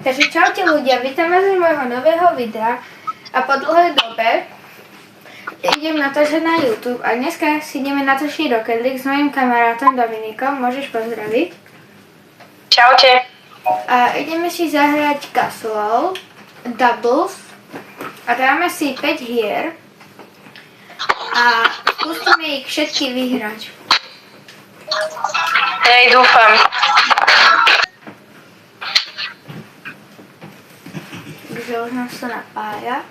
Takže čaute ľudia, vítam vás z môjho nového videa a po dlhej dobe idem natáčať na YouTube a dneska si ideme natočiť Rocket League s mojím kamarátom Dominikom, môžeš pozdraviť. Čaute. A ideme si zahrať Casual, Doubles a dáme si 5 hier a skúsime ich všetky vyhrať. Hej, dúfam. Takže už nám sa napája.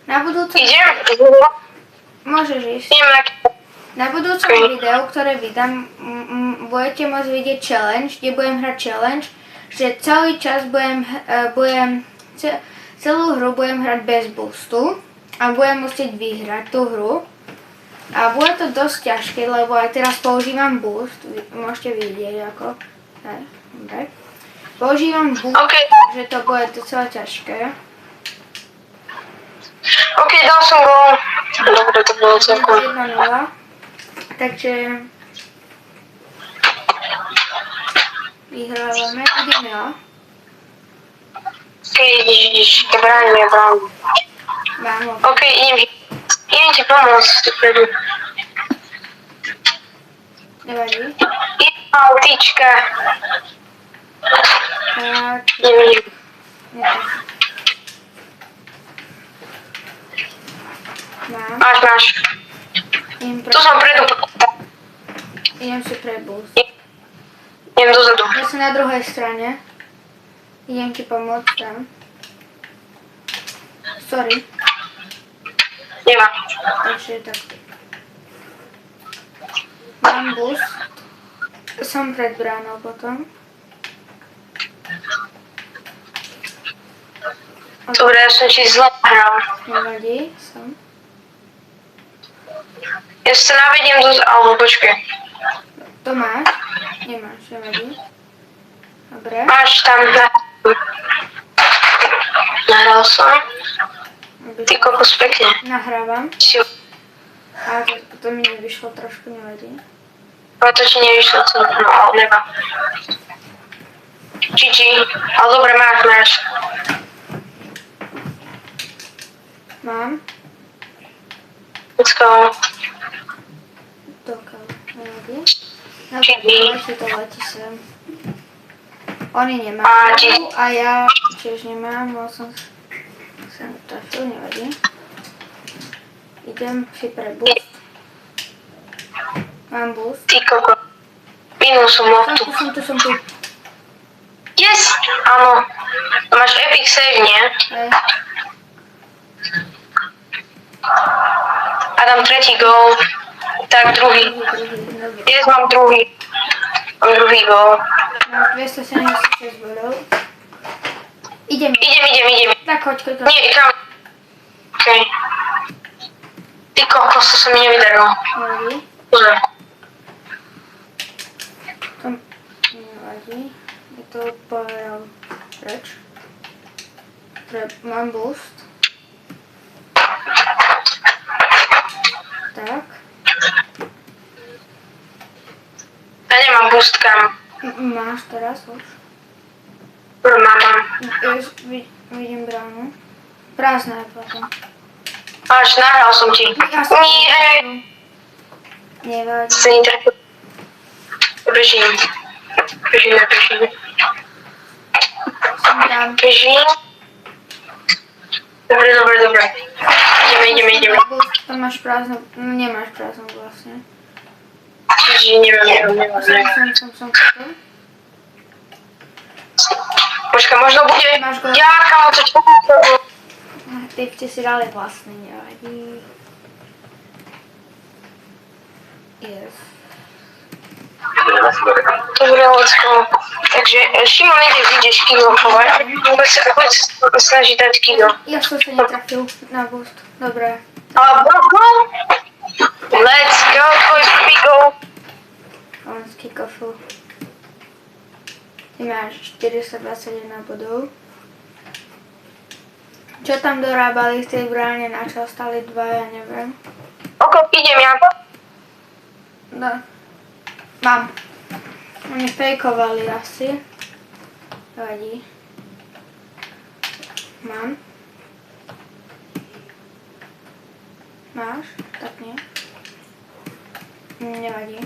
Na budúcom... Idem? Môžeš ísť. Idem. Na budúcom videu, ktoré vydám, budete môcť vidieť challenge, kde budem hrať challenge, že celý čas celú hru budem hrať bez boostu a budem musieť vyhrať tú hru. A bude to dosť ťažké, lebo aj teraz používam boost, môžete vidieť ako. Dobre. Používam boost, takže to bude docela ťažké. OK, dal som go. Dobre, to bolo celkom. 1-0. Takže vyhrávame, idem ja. OK, ideš, ja bránim. Mám ho. OK, idem ti pomôcť. Nevadí. Autička. Tak, Idem. mám. Máš. Tu som predu. Idem si pre boost. Idem dozadu. Ja som na druhej strane. Idem ti pomôcť tam. Sorry. Nemá. Takže tak. Mám boost. Som pred bránou potom. Dobre, ja som ti zle hral. Nevadí, som. Ja sa navediem alebo počkaj. To máš? Nemáš, nevadí. Dobre. Máš tam nahral som. Ty kokos pekne. Nahrávam. A to mi nevyšlo trošku, nevadí. Ale to ti nevyšlo, ale neba. GG, ale dobre, máš. Mám. Let's go. Dokiaľ, nevadí. GG. Si to letí sem. Oni nemajú a ja tiež nemám, bol som sem trafil, nevadí. Idem si pre boost. Mám boost. Ty kokos. Minul som loptu. Som tu. Yes! Áno. Máš epic save, nie? Hej. A dám tretí gól. Tak, druhý. Dobrý. Yes, mám druhý. Mám druhý gól. Mám 276 bodov. Idem. Idem. Tak choď. Nie, kam. Okej. Ty kokos, to sa mi nevydarilo. Nevadí. Pozor. To nevadí. Je to pojel preč. Mám boost. Tak. Ja nemám boost kam. Máš teraz už. Mám. Ja vidím bránu. Prázdna je potom. Máš, nahral som ti. Nie. Nevadí. Sa netrafil. Bežím. Som tam. Bežím. Dobre. Ideme. Tam máš prázdnu. Nemáš prázdnu vlastne. Neviem. Som. Počkaj, možno bude... Máš gól. Ja, kamo, to čo? Ty ste si dali vlastne, nevadí. Yes. Dobre, let's go. Takže Šimon ideš kilo chovať. Vôbec snaží dať kilo. Ja som sa netrafil na boost. Dobre. Let's go, boys, we go. On z kickoffu. Ty máš 421 bodov. Čo tam dorábali v tej bráne, na čo ostali dva, ja neviem. Idem ja. No. Mám. Oni fejkovali asi. Nevadí. Mám. Máš? Tak nie. Nevadí.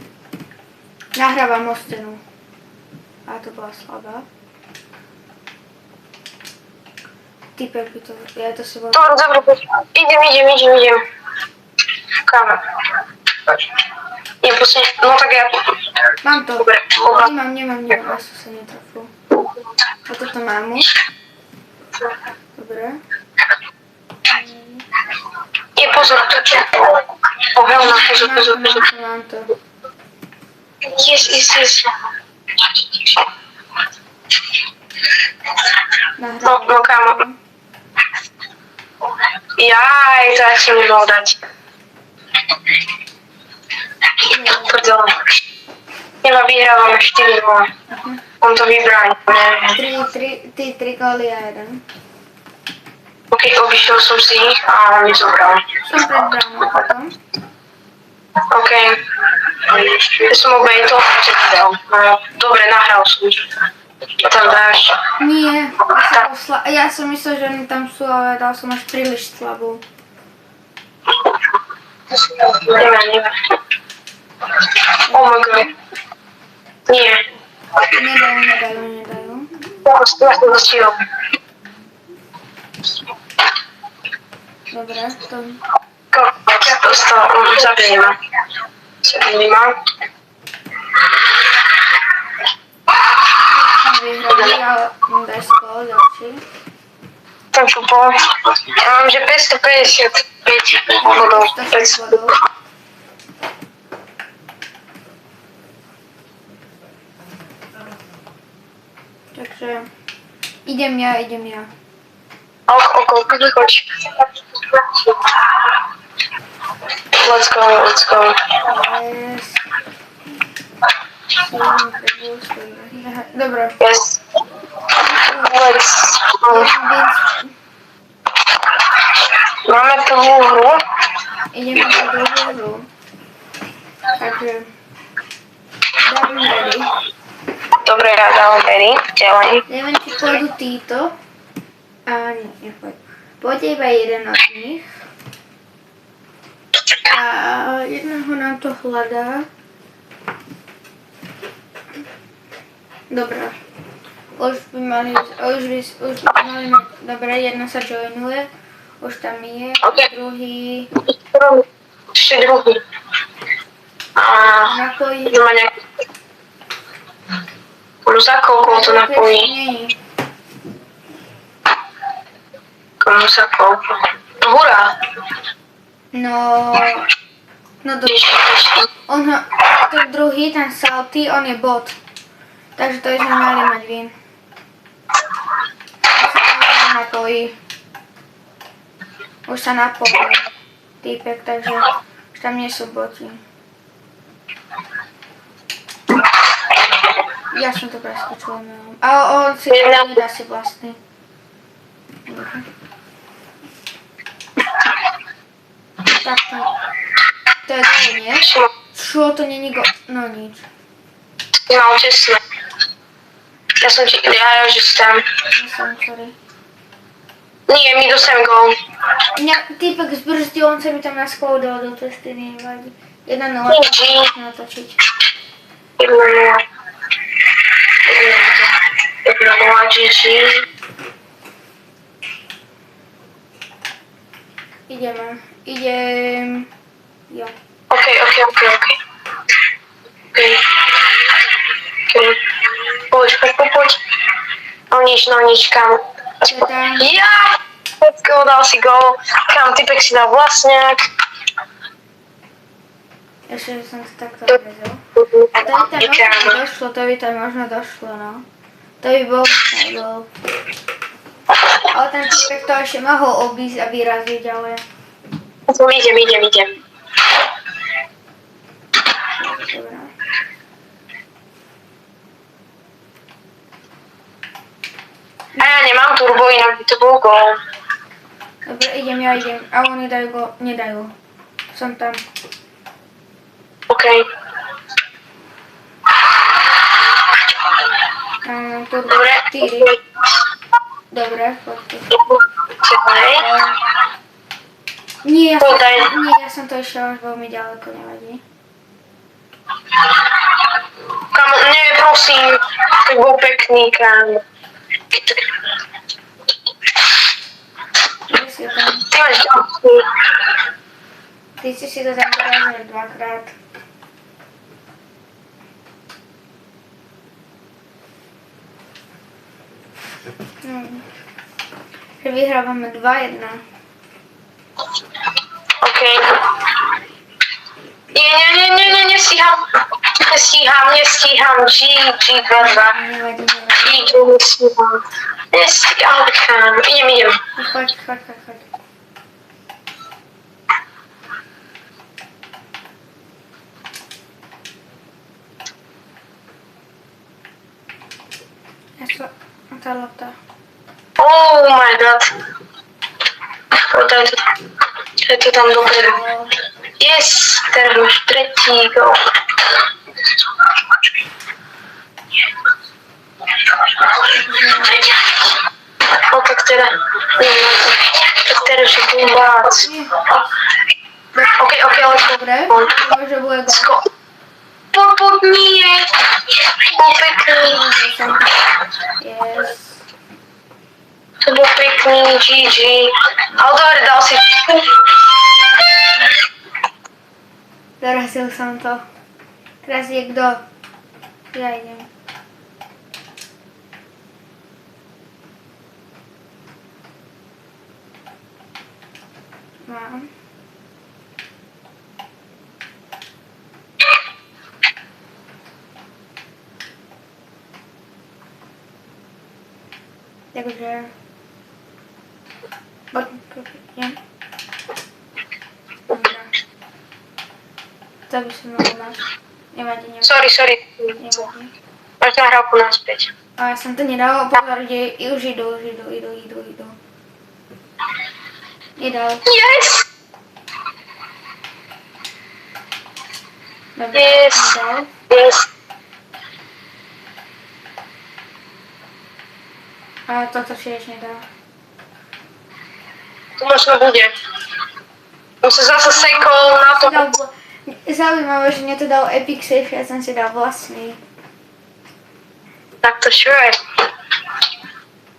Nahrávam o stenu. A to bola slabá. Typek by to... Ja to si bol... Dobra, idem. Kam? Nie, pusti. No tak ja... Mám to. Dobre, Nemám. Ja som sa netrafil. A toto mám už. Dobre. Nie, pozor, to čo? Helena, pozor. Mám to. Jest. Nahrávam. No kámo. Jaj, to ja si nebol dať. Prdele. Iba vyhrávame 4-2. On to vybral. Ty 3 góly a 1. Ok, obišiel som si ich a mi zobral. Som pred bránou potom. Ok. Ja som obejtol a ti dal. Dobre, nahral som. A tam dáš. Nie, ja som myslel, že oni tam sú, ale dal som až príliš slabú. Neviem. Oh my god. Nie. Nedajú. Ja som dostihol. Dobre, to... Dostal, zabili ma. Vyhrali, ale daj si bol ďalší. Tam čo bol. Ja mám, že 555 bodov. 106 bodov. Takže... Idem ja. Ok, choď. Let's go. Yes. Dobre. Yes. Let's go. Máme prvú hru. Ideme na druhú hru. Takže... Dávam ready. Dobre, ja dám ready. Ďalej. Neviem, či pôjdu títo. A nie, nepôjdu. Pôjde iba jeden od nich. A jedného nám to hľadá. Dobre. Už by mali mať... Dobre, jedna sa joinuje. Už tam je. Okay. Druhý... Ešte druhý. Napojí. Má nejaký... Za koľko to napojí? Komu sa koľko? Hurá! No dobre. Ten druhý, ten salty, on je bot. Takže to by sme mali mať win. Už sa napojí. Týpek, takže už tam nie sú boty. Ja som to preskočila, neviem. Ale on si nedá si vlastný. Tak to je gól, nie? Čo, to není gól? No nič. No, čestné. Ja že tam. Sorry. Nie, my dostaneme gól. Týpek zbrzdil, on sa mi tam nasklodol do testy, nevadí. 1-0, natočiť. 1-0. GG. Idem. Jo. Ok. Poď. No nič, kam. Ja! Dal si gól. Kam, typek si dal vlastňák. Ešte, že som to takto odrezol. A to by tam možno došlo, no. To by bol gól. Ale ten typek to ešte mohol obísť a vyraziť, ale... Idem. Dobre. A ja nemám turbo, inak by to bol gól. Dobre, idem. A oni nedajú. Som tam. OK. Mám tu Dobre. 4. Dobre, poďte. Ďalej. Nie, Podaj. ja som to išla už veľmi ďaleko, nevadí. Kamo, nie, prosím. To bol pekný, kámo. Ty si to tam, Ty máš ďalší. ty si to tam porazil dvakrát. Že vyhrávame 2-1. OK. Nie, nestíham. GG, verva. Nevadí. GG, nestíham. Nestíham, kámo. Idem. Choď. Tá lopta. Oh my god. Daj to. Je to tam dopredu. Yes, teraz máš tretí go. O, tak teda. Tak teraz je bombác. OK, ale Dobre, môže bude gól. Pod nie. Bol pekný. Yes. To bol pekný, GG. Ale dobre, dal si. Dorazil som to. Teraz je kto? Ja idem. Mám. Takže... Idem. Dobre. To by som mal mať. Nevadí. Sorry. Nevadí. Máš nahrávku naspäť. A ja som to nedal, pozor, už idú. Nedal. Yes! Dobre, Yes. nedal. Yes. A toto tiež nedal. To možno bude. On sa zase sekol na to. Zaujímavé, že mne to dal Epic Safe, ja som si dal vlastný. Tak to čo je?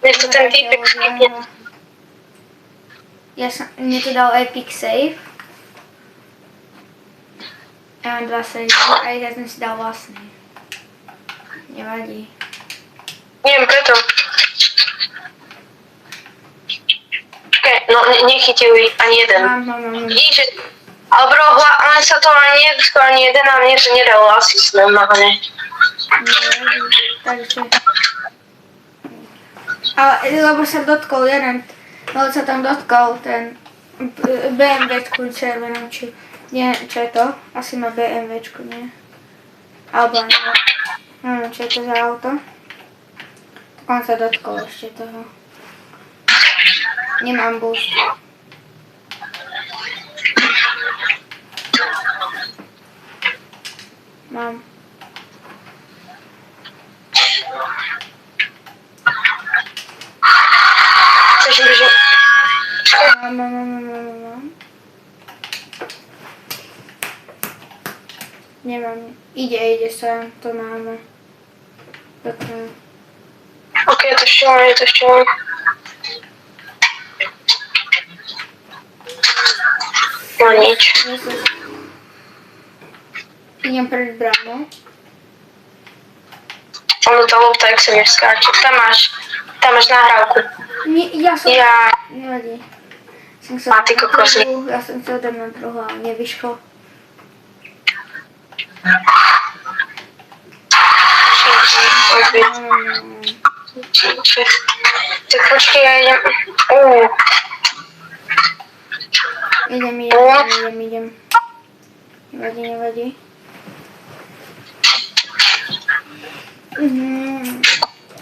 Nech to ten týpek skipne. Mne to dal Epic Safe. Ja mám 2 sejdy a ja som si dal vlastný. Nevadí. Neviem preto. Počkaj, no nechytil ich ani jeden. Mám. Vidíš, že... Ale bro, len sa to ani jeden a mne to nedal asist normálne. Nevadí, takže... Ale lebo sa dotkol jeden, lebo sa tam dotkol ten BMWčku červenom, či... Nie, čo je to? Asi má BMWčku, nie? Alebo nie. Neviem, čo je to za auto. Tak on sa dotkol ešte toho. Nemám boost. Mám. Chceš bežím? Mám. Nemám. Ide sa, to máme. Dobre. OK, to ešte mám. No nič. Idem pred bránou. Ono tá lopta, jak sa mi skáče. Tam máš nahrávku. Ja som... Ja... Nevadí. A ty kokos. Ja som sa dám na druhú, ale nevyšlo. Tak počkej, ja idem... Idem. Nevadí.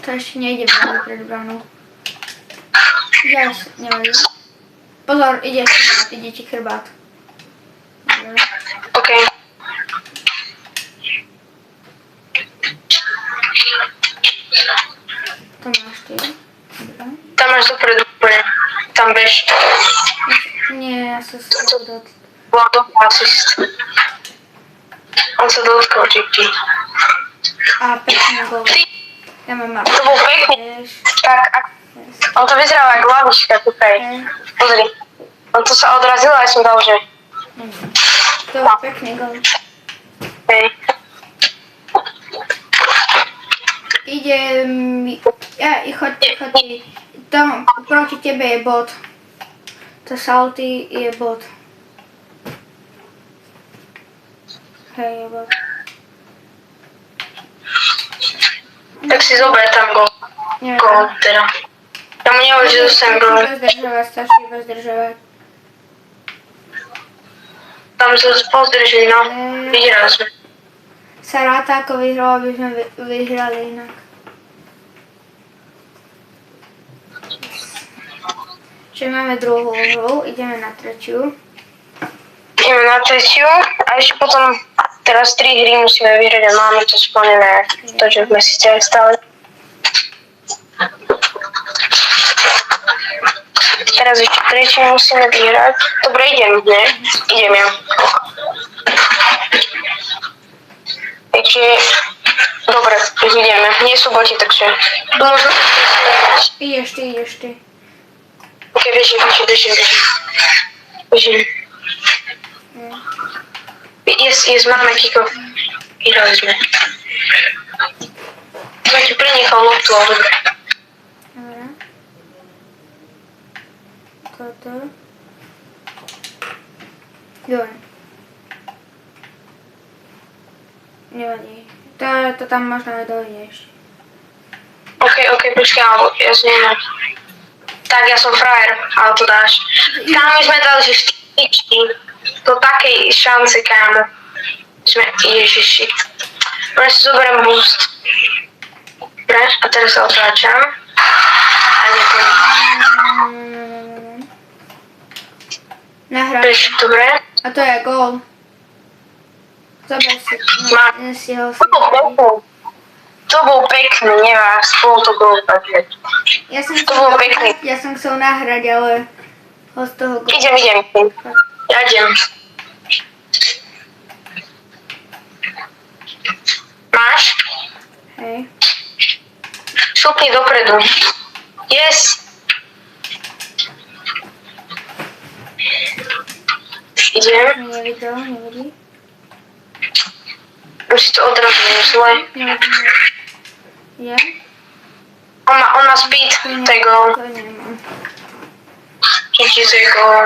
To ešte nejdem pred bránou. Yes, nevadí. Pozor, ide ti chrbát. OK. To máš ty. Dobre. Tam máš dopredu úplne. Tam bež. Nie, ja sa z toho dotkla. Bola to asist. On sa dotkol Chicky. A pekný gol. Ty, Ja mám malý. to bol pekný. Vieš. Tak, on to vyzeral ako lavička, kúkaj. Hej. Pozri. On to sa odrazilo a ja som dal, že... To bol pekný gol. Hej. Choď. Tam proti tebe je bod. To salty je bod. Hej, je bod. Tak si zober tam gol. Neviem. Gol teda. Ja mu nehovorím, že dostanem gol. Stačí iba zdržovať. Tam sa pozdrží, no. Vyhrali sme. Sa ráta ako vyhral, aby sme vyhrali inak. Čiže máme druhú hru, ideme na tretiu. Ideme na tretiu a ešte potom teraz 3 hry musíme vyhrať a máme to splnené. To, že sme si stali. Teraz ešte tretiu musíme vyhrať. Dobre, idem, ne? Idem ja. Takže, dobre, už ideme. Nie sú boti, takže... Možno... Ideš ty. Ok, bežím. Yes, máme kick-off. Vyhrali sme. Som ti prenechal loptu, ale dobre. Dobre. Toto. Dobre. Nevadí. To tam možno aj dojdeš. Ok, počkaj, alebo ja neviem. Tak, ja som frajer, ale to dáš. Kámo, my sme dali, že 4. Do takej šance, kámo. Ježiši. Dobre, si zoberiem boost. Dobre, a teraz sa otráčam. A nepoň. Nahraj. Bež, dobre. A to je gól. Zober si ho. To bol pekný, nevás, bol to gól, takže. To bol pekný. Ja som chcel nahrať, ale ho z toho gólu. Idem. Ja idem. Máš? Hej. Šupni dopredu. Yes. Idem. Mi nevidel, nevidí. Už si to odrazil, zle. Je? On má speed, to je gól. To nemám. Čiže to je gól.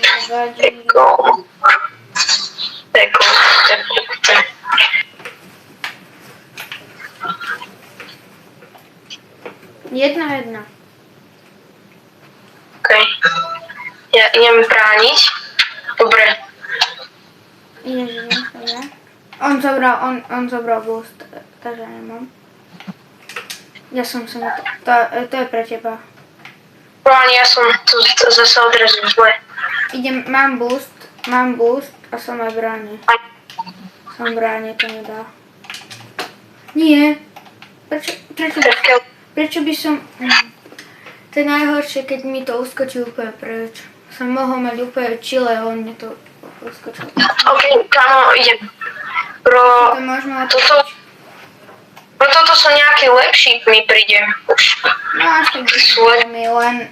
Nevadí. To je gól. Jedna. OK. Ja idem brániť. Dobre. Ideš, dobre. On zobral boost, takže nemám. Ja som sa na to je pre teba. Ja som tu zase odrazil zle. Mám boost a som aj bráni. Som bráni, to nedá. Nie. Prečo by som... To je najhoršie, keď mi to uskočí úplne preč. Som mohol mať úplne chile, a on mi to uskočil. OK, kámo, idem. To môžeme Toto sú nejaký lepší, mi príde. No až tak mi len...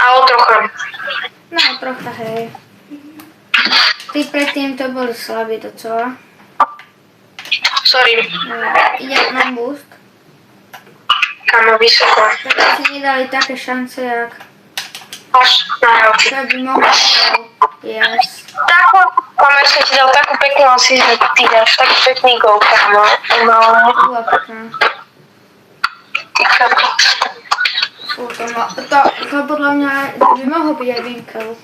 Ale trocha. No trocha, hej. Ty predtým to boli slabí docela. Sorry. Mám boost. Kámo, vysoko. Preto si nedali také šance, jak... Až nahrávky. To by mohol. Yes. Kámo, som ti dal takú peknú asi, že ty dáš taký pekný gól, kámo. To bola pekná. Ty kámo. To podľa mňa by mohol byť aj Winkel.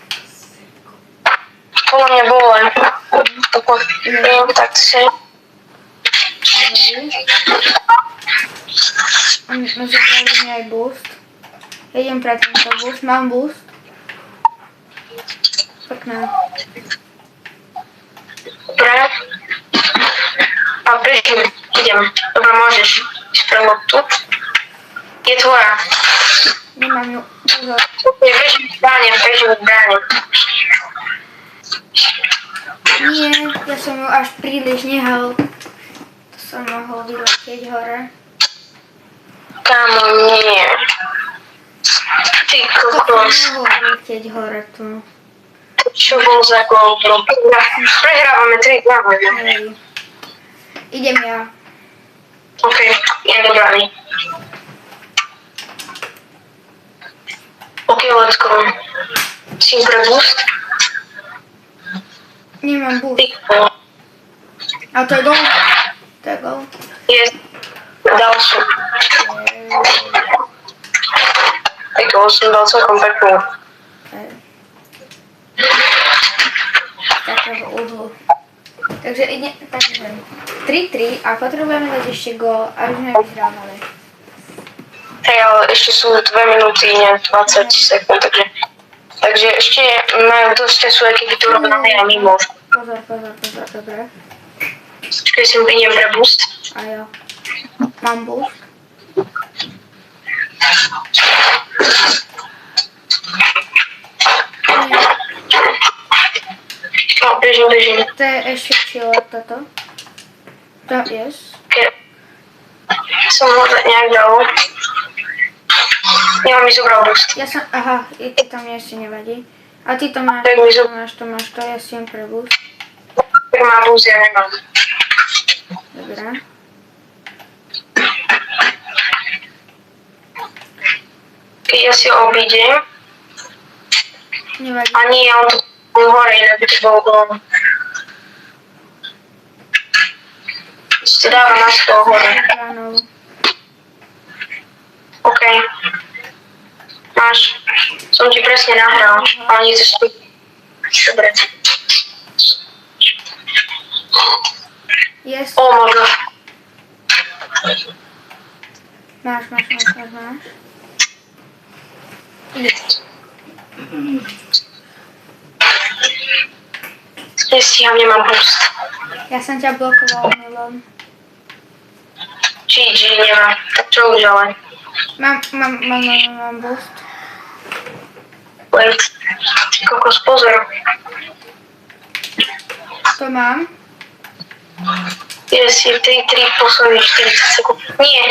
Podľa mňa bolo len. Tak si. Zabrali mi aj boost. Ja idem pre tento boost. Mám boost. Pekná. Dobre. A bežím. Idem. Dobre, môžeš ísť pre loptu. Je tvoja. Nemám ju. Pozor. Bežím zbranie. Nie, ja som ju až príliš nehal. To som mohol vyletieť hore. Kámo, nie. Ty To kokos. som mohol vyletieť hore tu. Čo bol za GoPro? Prehrávame 3 ďalej. Hej. Idem ja. OK, idem do brány. OK, let's go. Sím pre boost? Nemám boost. Ty kokos. A to je gol. To je gol. Yes. Dal som. Ty kokos, som dal celkom peknú. Takého uhlu. Takže ide, takže 3-3 a potrebujeme dať ešte gól, aby sme vyhrávali. Hej, ale ešte sú 2 minúty, nie 20 sekúnd, takže ešte majú dosť času, aj keby to rovnané a mimo. Pozor, dobre. Počkaj, si idem pre boost. A jo. Mám boost. No, bežím. To je ešte čilo toto. To je. Okay. Som ho nejak dal. Nemám mi zobral boost. Ja som, aha, ty to mi ešte nevadí. A ty to máš, Tak mi to máš, ja si jem pre boost. Tak má boost, ja nemám. Dobre. Keď ja si ho obídem, Nevadí. a nie, on to hore, inak by to bol gól. Si to dáva na svoj hore. Bránou. OK. Máš. Som ti presne nahral, ale nie to stojí. Dobre. Yes. Oh my god. Máš. Yes. Nestíham, nemám boost. Ja som ťa blokoval, Milon. GG, nemám. Tak čo už ale? Mám boost. Wait. Ty kokos, pozor. To mám. Yes, je 3-3 posledných 40 sekúnd. Nie.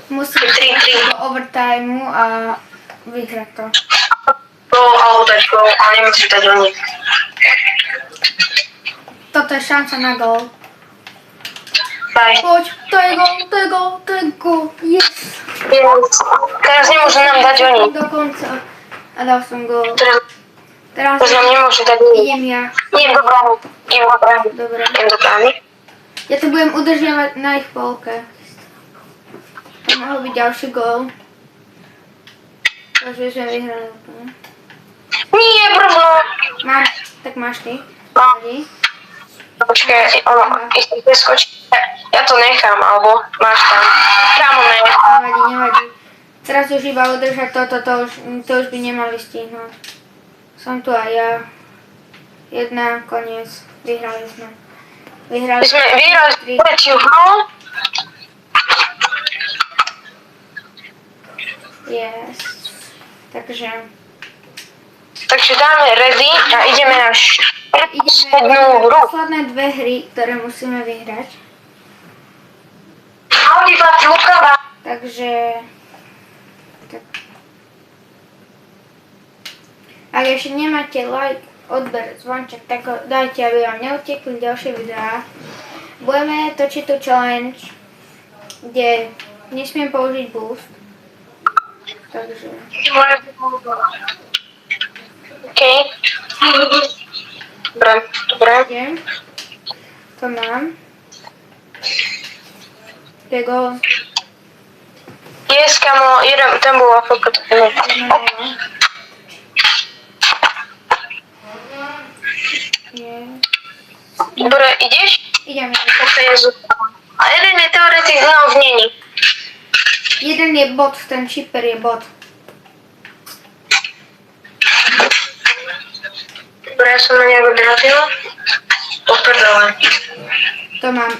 Musím 3-3. do overtimeu a vyhrať to. Gól alebo dať gól, ale nemusíš dať oni. Toto je šanca na gól. Daj. Poď, to je gól. Yes. Yes. Teraz nemôžu nám dať oni. Dokonca. A dal som gól. Teraz Teraz nám nemôžu dať oni. idem ja. Idem do brány. Dobre. Idem do brány. Ja to budem udržiavať na ich polke. To mohol byť ďalší gól. Takže sme vyhrali úplne. Nie, brvno. Mám, tak máš ty. No. Vadí. Počkaj, ono, ešte preskočí. Ja to nechám, alebo máš tam. Kámo, ne. Nevadí. Teraz už iba udržať toto, to už by nemali stihnúť. Som tu aj ja. 1, koniec. Vyhrali sme. My sme vyhrali 3. tretiu hru. Yes. Takže dáme ready a ideme na poslednú hru. Posledné 2 hry, ktoré musíme vyhrať. Audi Luka. Takže... Tak. Ak ešte nemáte like, odber, zvonček, tak ho dajte, aby vám neutekli ďalšie videá. Budeme točiť tu challenge, kde nesmiem použiť boost. Takže... OK. Dobre. Idem. To mám. To je gól. Yes, kamo, ten bol AFK. Dobre, ideš? Idem. A jeden je teoretik, znalosť není. Jeden je bot, ten shipper je bot. Dobre, ja som na nejak odrazila. Poprdele. To mám.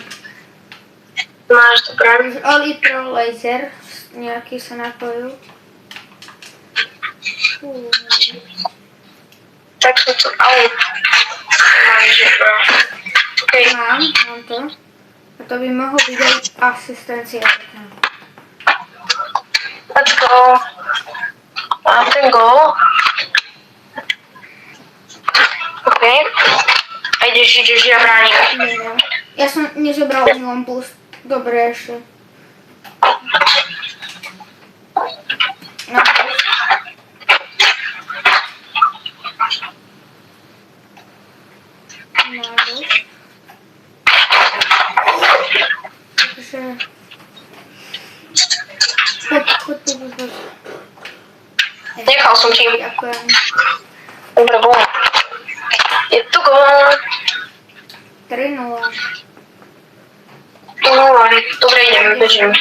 Máš, dobre. Oli Pro Laser nejaký sa napojil. Tak som to... Au. Mám žebra. Okej. Mám to. A to by mohol byť aj asistencia. Let's go. Mám ten gól. Okej. A ideš, ja bránim. Nie. Ja som nezobral omylom boost. Dobre ešte. No. Takže... Poď. Nechal som ti. Ďakujem. Dobre, bol. Je tu gól. 3-0. Dobre, idem, bežím.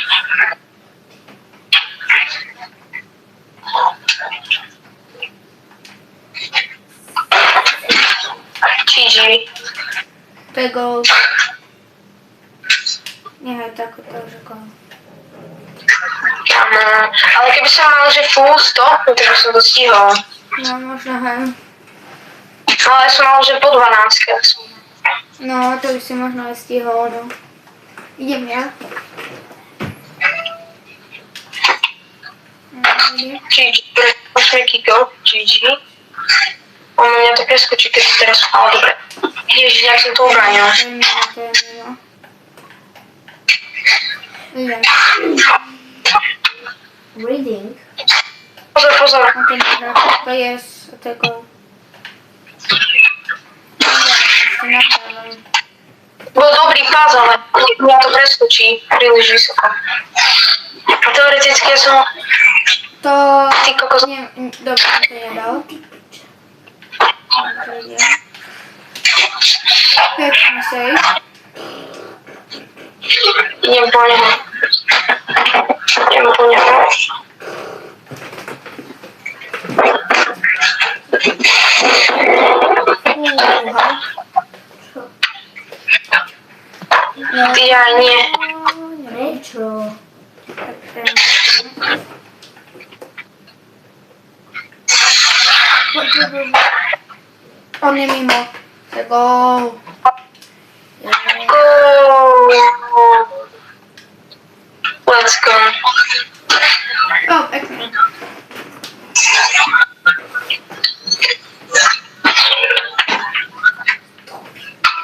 GG. To je gól. Nehaj takúto, že gól. Ale keby som mal, že full 100, tak by som to stihol. No, možno hej. Ale som mal, že po 12. No, to by si možno aj stihol, no. Idem ja. GG, poďme kiko, GG. Ono mňa to preskočí, keď teraz... Ale dobre. Ježiš, jak som to obránil. To je mimo. Idem. Reading. Pozor. To je z tego... Bol dobrý pás, ale mňa to preskočí príliš vysoko. A teoreticky ja som... To... Ty kokos... Dobre, to nedal. Dobre, idem. Pekný save. Idem po neho. Ja nie. Prečo? On je mimo. Tak go. Let's go. O, pekne.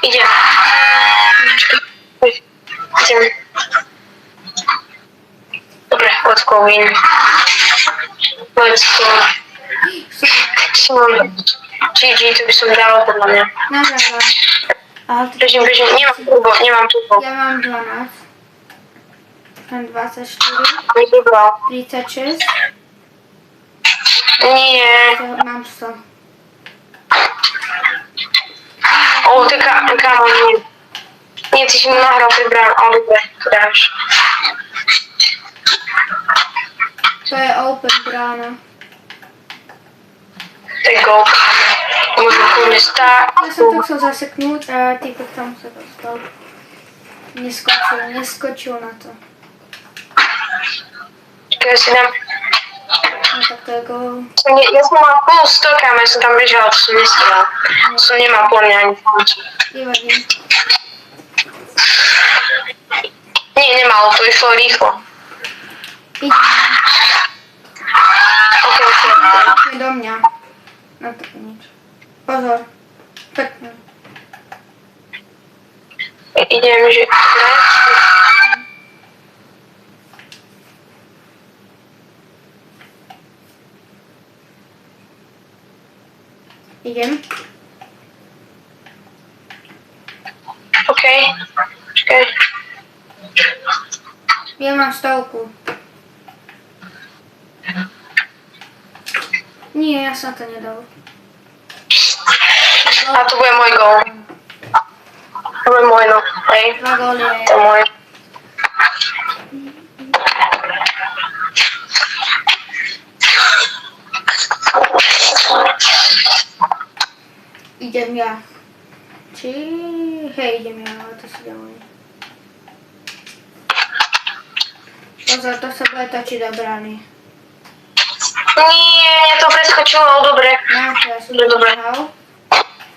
Idem. Idem. Dobre, let's go win. Let's go. GG, to by som dala podľa mňa. Navrala. Bežím, nemám turbo. Ja mám 12. Mám 24. Vybral. 36. Nie. Mám 100. Ty kámo, nie. Nie, ty si mu nahral vybrám, ale dobre, to dáš. To je open brána. To je go, kámo. Možno kľudne stáť. Ja som to chcel zaseknúť a týpek tam sa dostal. Neskočil na to. Čakaj, ja si dám... No tak to je go. Ja som mal pol 100, kámo, ja som tam bežala, to som nestihla. Som nemal po mňa ani pomoc. Nevadí. Nie, nemalo, to išlo rýchlo. Ideme. Ok. Je do mňa. No to nič. Pozor. Pekne. Idem, že... Idem. OK. Počkaj. Ja mám 100. Nie, ja som to nedal. A to bude môj gól. To bude môj, no. Hej. 2 góly. To je môj. Idem ja. Hej, idem ja, ale to si ďalej. Pozor, to sa bude točiť do brány. Nie, mne to preskočilo, ale dobre. No, ja som Dobre. dobre.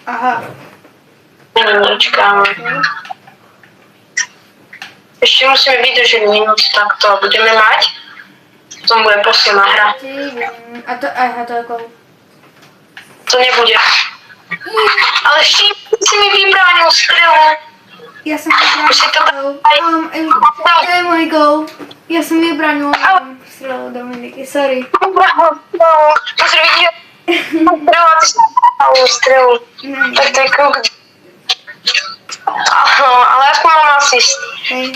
Aha. Nič, kámo. Ešte musíme vydržať minút takto a budeme mať. Potom bude posledná hra. A to, aha, to je gol. To nebude. Ale šíp si mi vybránil strelu. Ja som vybránil. To je môj gol. Ja som vybránil strelu Dominiky, sorry. Pozri, vidíš? Strela, ty si malú strelu. Tak to je kruk. Ale aspoň mám asist. Hej.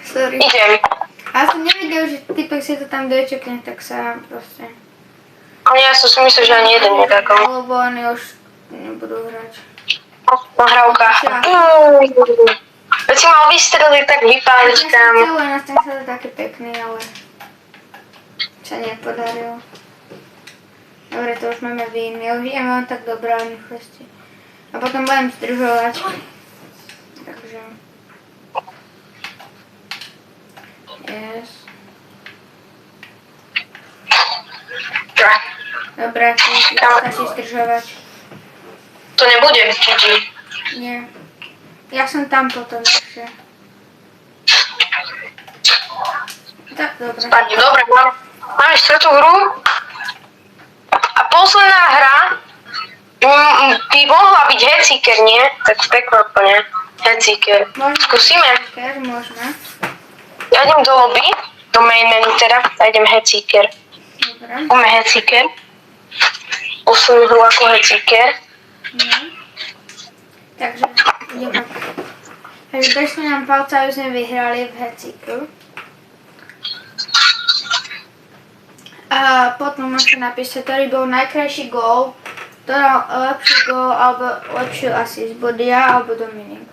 Sorry. Idem. A ja som nevedel, že typek si to tam dočekne, tak sa proste... Ale ja som si myslel, že ani jeden netakol. Lebo oni už nebudú hrať. Nahrávka. Veď si mal vystreliť, tak vypáliť tam. Ja som chcel taký pekný, ale sa nepodarilo. Dobre, to už máme vín. Ja už mám tak dobré rýchlosti. A potom budem zdržovať. Takže... Yes. Dobre, sa si zdržovať. To nebude, GG. Nie. Ja som tam potom ešte. Tak, dobre. Spadne, dobre, máme štvrtú hru. A posledná hra by mohla byť Headseeker, nie? Tak prekvapne. Headseeker. Skúsime. Môžeme. Ja idem do lobby, do main menu teda, a idem Headseeker. Dobre. Máme Headseeker. Poslednú hru ako Headseeker. Takže ideme. Takže bežne nám palca, aby sme vyhrali v Headseekeru. A potom môžete napísať, ktorý bol najkrajší gól, kto dal lepší gól alebo lepšiu asist, buď ja alebo Dominik.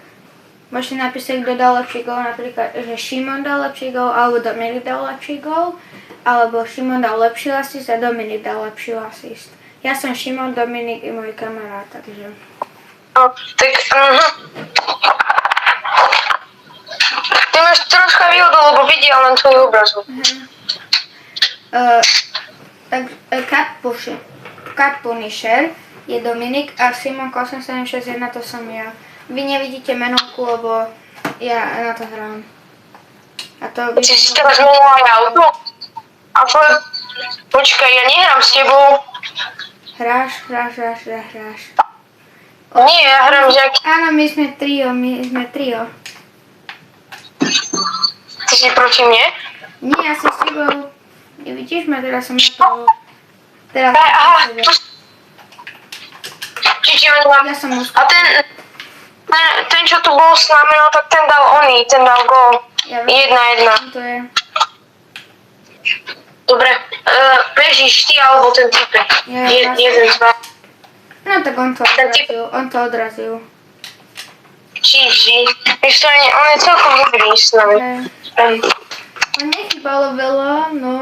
Môžete napísať, kto dal lepší gól, napríklad, že Šimon dal lepší gól alebo Dominik dal lepší gól, alebo Šimon dal lepšiu asist a Dominik dal lepšiu asist. Ja som Šimon, Dominik i môj kamarát, takže... Tak, Ty máš troška výhodu, lebo videl len tvoju obrazu. Cut Punisher je Dominik a Simon 8761 to som ja. Vy nevidíte menovku, lebo ja na to hrám. A to Ty si teraz zmenila aj auto? A tvoje... Počkaj, ja nehrám s tebou. Hráš. Nie, ja hrám že... Áno, my sme trio. Ty si proti mne? Nie, ja som s tebou. Nevidíš ma, teraz som na to... Teraz Aha, som tu... Čiže oni mám... Ja som už... A ten, čo tu bol s nami, no tak ten dal gól. Ja viem. 1-1. To je... Dobre, bežíš ty alebo ten typek? Ja, Jeden z vás. No tak on to odrazil. GG. Vieš to, on je celkom dobrý s nami. On nechýbalo veľa, no...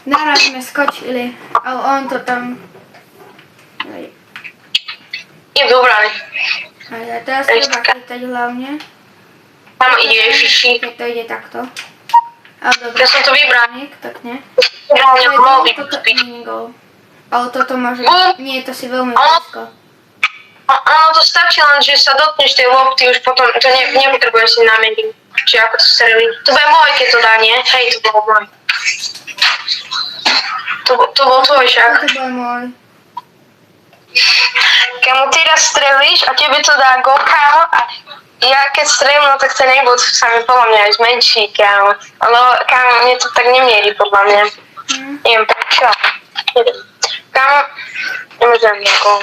Naraz sme skočili, ale on to tam... Je dobrý. A ja teraz treba chytať hlavne. Tam ide Ježiši. Keď to ide takto. Ale dobre. Ja som to vybral. Tak nie. Mal by Toto byť. nie je gól. Ale toto môže... Nie, to si veľmi Áno. blízko. Ono to stačí len, že sa dotkneš tej lopty, už potom to nepotrebuješ si nameniť. Čiže ako to strelí. To bude môj, keď to dá, nie? Hej, to bol môj. To bol tvoj však. Toto bol môj. Kámo, ty raz strelíš a tebe to dá gól, kámo, a ja keď strelím, no tak ten nebud sa mi podľa mňa aj zmenší, kámo. Ale kámo, mne to tak nemierí podľa mňa. Neviem prečo. Kámo, nemôžem gól.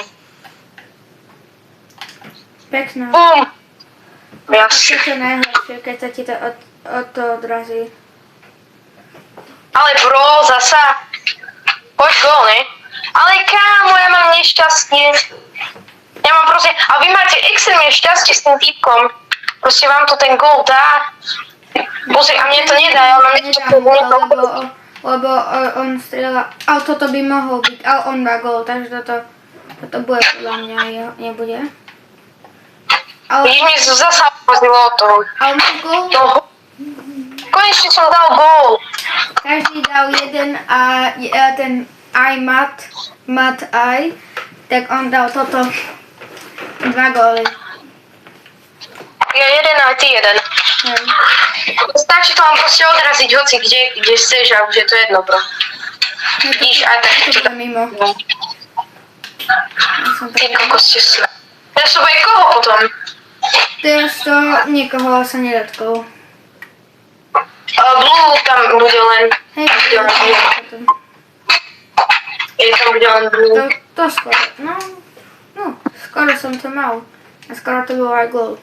Pekná. Bum! To je Jasne. to najhoršie, keď sa ti to od toho odrazí. Ale bro, zasa. Poď gól, ne? Ale kámo, ja mám nešťastie. Ja mám proste... A vy máte extrémne šťastie s tým týpkom. Proste vám to ten gól dá. Pozri, a mne to nedá, ja mám nešťastie. Lebo on strieľa... Ale toto by mohol byť, ale on dá gól, takže toto bude podľa mňa, nebude. Ale... Vidíš, mi zasa pozilo od toho. Ale má gól? No, konečne som dal gól. Každý dal jeden a ten aj Mat aj, tak on dal toto 2 góly. Ja jeden a ty jeden. Hej. Stačí to len proste odraziť hoci kde chceš a už je to jedno, bro. Vidíš, aj tak To bude mimo. Ja som Ty tak... kokos ste sme. Ja som aj koho potom? Teraz to nikoho sa nedotkol. Blue tam bude len. Hej, potom. Tam bude len Blue. To skoro. No, skoro som to mal. A skoro to bol aj gól.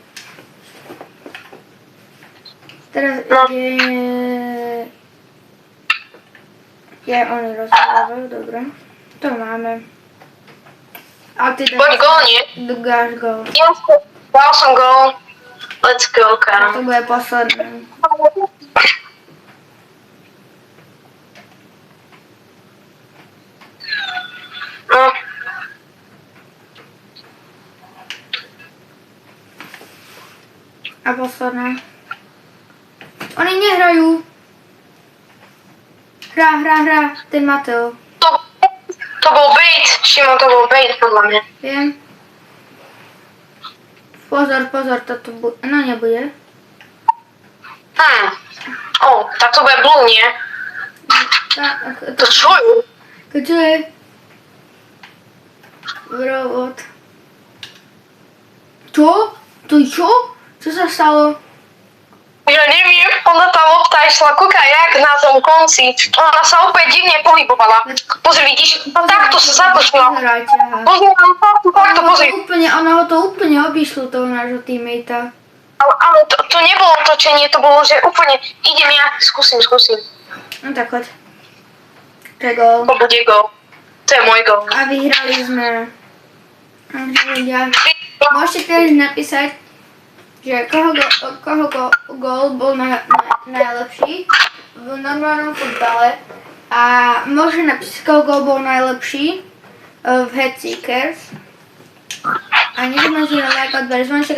Teraz No. oni rozhrávajú, dobre. To máme. A ty Poď gól, nie? dáš gól. Dal som gól. Let's go, A kámo. to bude posledné. No. A posledná. Oni nehrajú. Hra, ten Mateo. To bol bait, Šimon, to bol bait podľa mňa. Viem. Pozor, toto nebude. Tak to bude Blue, nie? To čo je? Čo je? Robot. Čo? To je čo? Čo sa stalo? Ja neviem, ona tá lopta išla, kúkaj, jak na tom konci. Ona sa opäť divne pohybovala. Pozri, vidíš? Takto sa zatočila. Pozerajte, aha. Pozri, takto, pozri. Ono ho to úplne obišlo, toho nášho teammatea. Ale to nebolo točenie, to bolo, že úplne, idem ja, skúsim. No tak choď. To je gól. To bude gól. To je môj gól. A vyhrali sme. Môžete teraz napísať, že koho gól bol najlepší v normálnom futbale a môže napísať, koho gól bol najlepší v Headseekers. A nezabudnite na like, odber zvonček,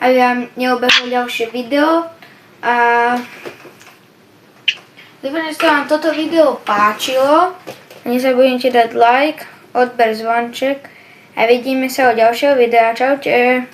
aby vám neubehlo ďalšie video. A dúfam, že sa vám toto video páčilo. Nezabudnite dať like, odber zvonček a vidíme sa u ďalšieho videa. Čaute.